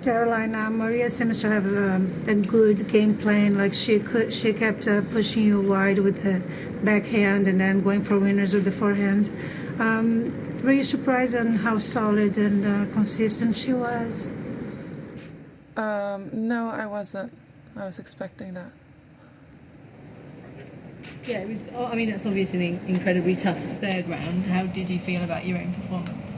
Caroline, Maria seems to have a good game plan. Like she kept pushing you wide with the backhand and then going for winners with the forehand. Were you surprised on how solid and consistent she was? No, I wasn't. I was expecting that. Yeah, it was. I mean, it's obviously an incredibly tough third round. How did you feel about your own performance?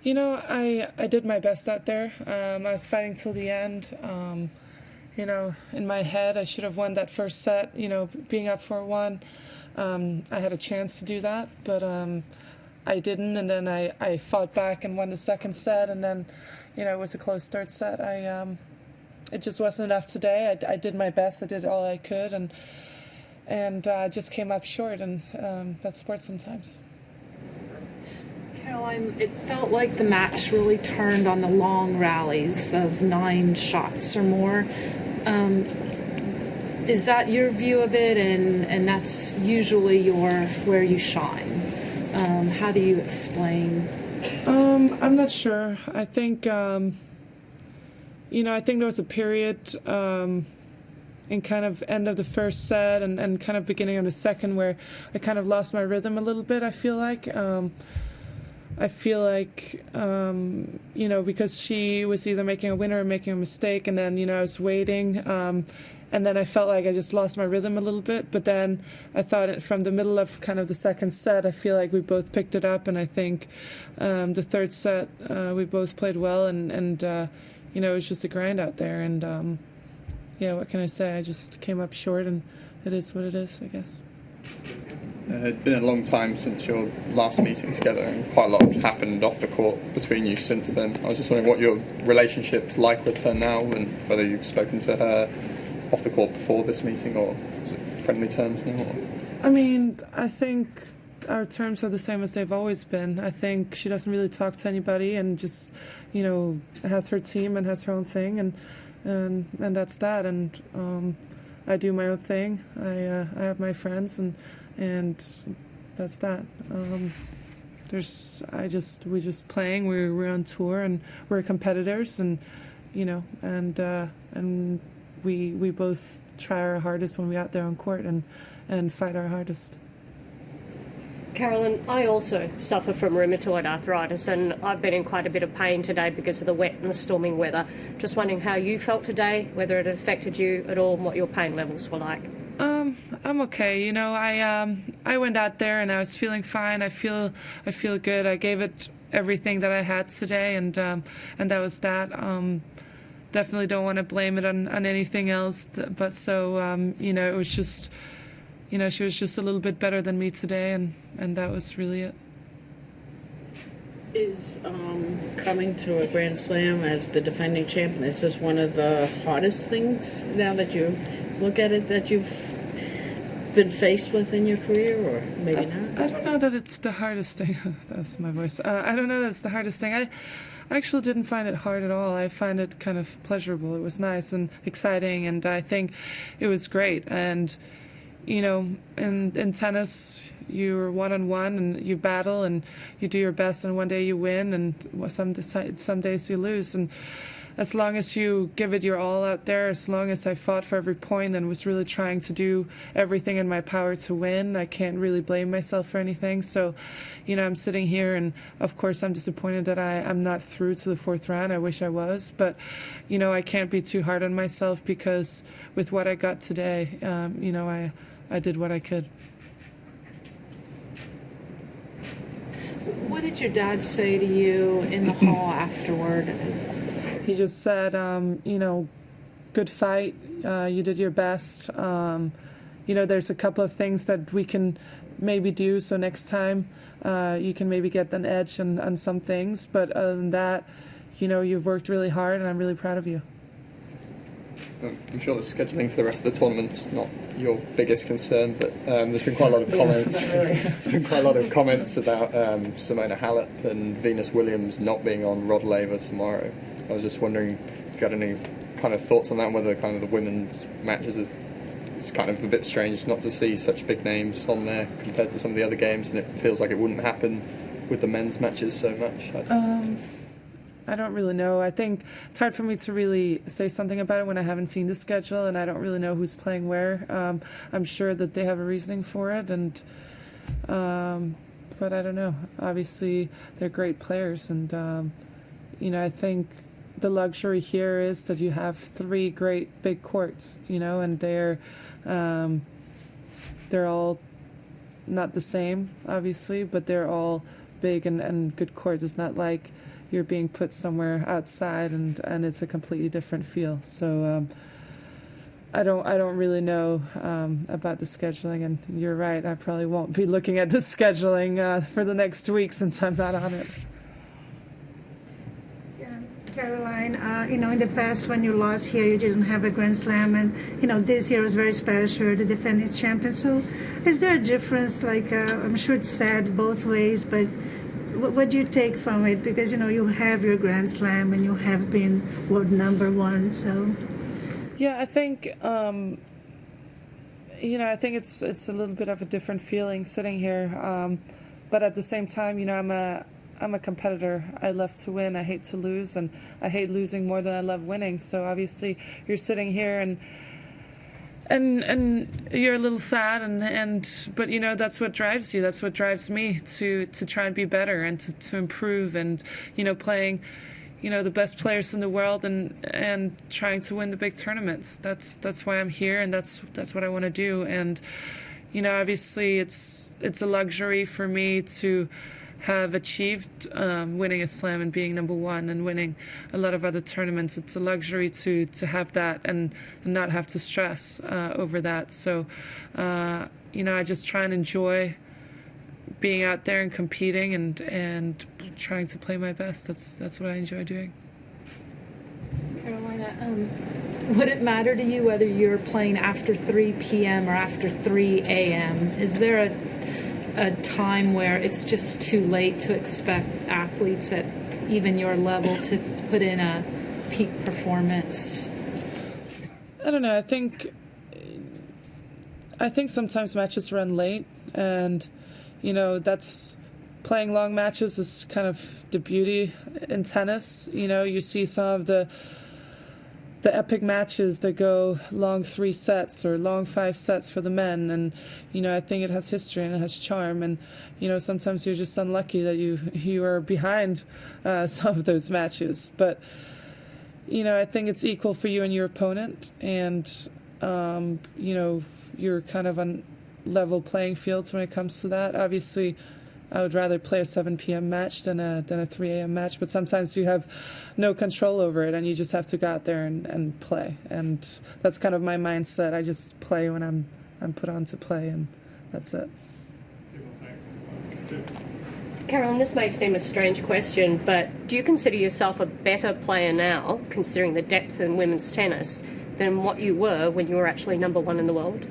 You know, I did my best out there. I was fighting till the end. You know, in my head, I should have won that first set. You know, being up 4-1, I had a chance to do that, but I didn't. And then I fought back and won the second set, and then, you know, it was a close third set. It just wasn't enough today. I did my best. I did all I could, and just came up short. And that's sports sometimes. Caroline, it felt like the match really turned on the long rallies of 9 shots or more. Is that your view of it? And that's usually where you shine. How do you explain? I'm not sure. I think, you know, I think there was a period in kind of end of the first set and kind of beginning of the second where I kind of lost my rhythm a little bit, I feel like. You know, because she was either making a winner or making a mistake, and then, you know, I was waiting, and then I felt like I just lost my rhythm a little bit. But then I thought from the middle of kind of the second set, I feel like we both picked it up, and I think the third set we both played well, and you know, it was just a grind out there, and yeah, what can I say? I just came up short, and it is what it is, I guess. It had been a long time since your last meeting together, and quite a lot has happened off the court between you since then. I was just wondering what your relationship's like with her now, and whether you've spoken to her off the court before this meeting, or is it friendly terms now? Or? I mean, I think our terms are the same as they've always been. I think she doesn't really talk to anybody, and just, you know, has her team and has her own thing, and that's that. And I do my own thing. I have my friends, and that's that. We're just playing. We're on tour, and we're competitors, and you know, and we both try our hardest when we're out there on court and fight our hardest. Carolyn, I also suffer from rheumatoid arthritis, and I've been in quite a bit of pain today because of the wet and the storming weather. Just wondering how you felt today, whether it affected you at all, and what your pain levels were like. I'm okay. You know, I went out there and I was feeling fine. I feel good. I gave it everything that I had today, and that was that. Definitely don't want to blame it on anything else. But so you know, it was just, you know, she was just a little bit better than me today, and that was really it. Is coming to a Grand Slam as the defending champion, is this one of the hardest things now that you look at it that you've been faced with in your career, or maybe not? I don't know that it's the hardest thing. That's my voice. I don't know that it's the hardest thing. I actually didn't find it hard at all. I find it kind of pleasurable. It was nice and exciting, and I think it was great. And you know, in tennis, you're one-on-one and you battle and you do your best, and one day you win, and some days you lose. And as long as you give it your all out there, as long as I fought for every point and was really trying to do everything in my power to win, I can't really blame myself for anything. So, you know, I'm sitting here, and of course I'm disappointed that I'm not through to the fourth round. I wish I was, but, you know, I can't be too hard on myself, because with what I got today, you know, I did what I could. What did your dad say to you in the hall afterward? He just said, you know, good fight. You did your best. You know, there's a couple of things that we can maybe do, so next time you can maybe get an edge on some things. But other than that, you know, you've worked really hard, and I'm really proud of you. I'm sure the scheduling for the rest of the tournament's not your biggest concern, but there's been quite a lot of comments. There's been quite a lot of comments about Simona Halep and Venus Williams not being on Rod Laver tomorrow. I was just wondering if you had any kind of thoughts on that, whether kind of the women's matches it's kind of a bit strange not to see such big names on there compared to some of the other games, and it feels like it wouldn't happen with the men's matches so much. I don't really know. I think it's hard for me to really say something about it when I haven't seen the schedule and I don't really know who's playing where. I'm sure that they have a reasoning for it, and but I don't know. Obviously, they're great players, and I think the luxury here is that you have 3 great big courts, and they're all not the same, obviously, but they're all big and good courts. It's not like you're being put somewhere outside and it's a completely different feel. So I don't really know about the scheduling, and you're right, I probably won't be looking at the scheduling for the next week since I'm not on it. Caroline, in the past when you lost here, you didn't have a Grand Slam, and this year was very special, the defending champion. So, is there a difference? Like, I'm sure it's sad both ways, but what do you take from it? Because you have your Grand Slam and you have been world number 1. So, yeah, I think I think it's a little bit of a different feeling sitting here, but at the same time, I'm a competitor. I love to win. I hate to lose, and I hate losing more than I love winning. So obviously, you're sitting here and you're a little sad, but that's what drives you. That's what drives me to try and be better and to improve, and playing the best players in the world and trying to win the big tournaments. That's why I'm here, and that's what I want to do. And obviously, it's a luxury for me to have achieved winning a slam and being number 1 and winning a lot of other tournaments. It's a luxury to have that and not have to stress over that. So, I just try and enjoy being out there and competing and trying to play my best. That's what I enjoy doing. Carolina, would it matter to you whether you're playing after 3 p.m. or after 3 a.m.? Is there a time where it's just too late to expect athletes at even your level to put in a peak performance? I don't know. I think sometimes matches run late, and that's playing long matches is kind of the beauty in tennis. You see some of the epic matches that go long 3 sets or long 5 sets for the men, and I think it has history and it has charm, and sometimes you're just unlucky that you are behind some of those matches, but I think it's equal for you and your opponent, and you're kind of on level playing fields when it comes to that. Obviously, I would rather play a 7 p.m. match than a 3 a.m. match, but sometimes you have no control over it, and you just have to go out there and play. And that's kind of my mindset. I just play when I'm put on to play, and that's it. Carolyn, this may seem a strange question, but do you consider yourself a better player now, considering the depth in women's tennis, than what you were when you were actually number 1 in the world?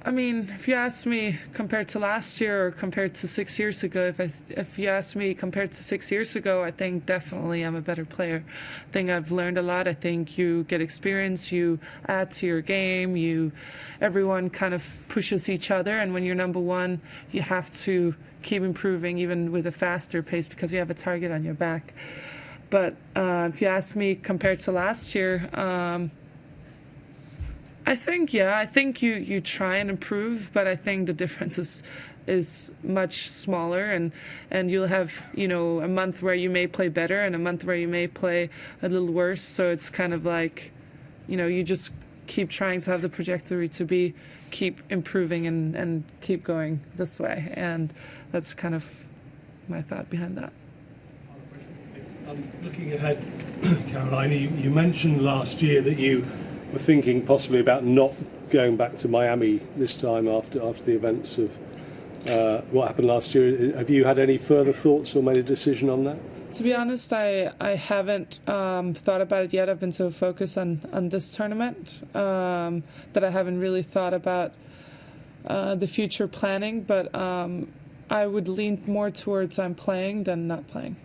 I mean, if you ask me compared to last year or compared to 6 years ago, if you ask me compared to 6 years ago, I think definitely I'm a better player. I think I've learned a lot. I think you get experience, you add to your game, everyone kind of pushes each other, and when you're number 1, you have to keep improving even with a faster pace because you have a target on your back. But if you ask me compared to last year, I think you try and improve, but I think the difference is much smaller, and you'll have a month where you may play better and a month where you may play a little worse. So it's kind of like you just keep trying to have the trajectory to keep improving and keep going this way, and that's kind of my thought behind that. Looking ahead, Caroline, you mentioned last year that you were thinking possibly about not going back to Miami this time after the events of what happened last year. Have you had any further thoughts or made a decision on that? To be honest, I haven't thought about it yet. I've been so focused on this tournament that I haven't really thought about the future planning, but I would lean more towards I'm playing than not playing.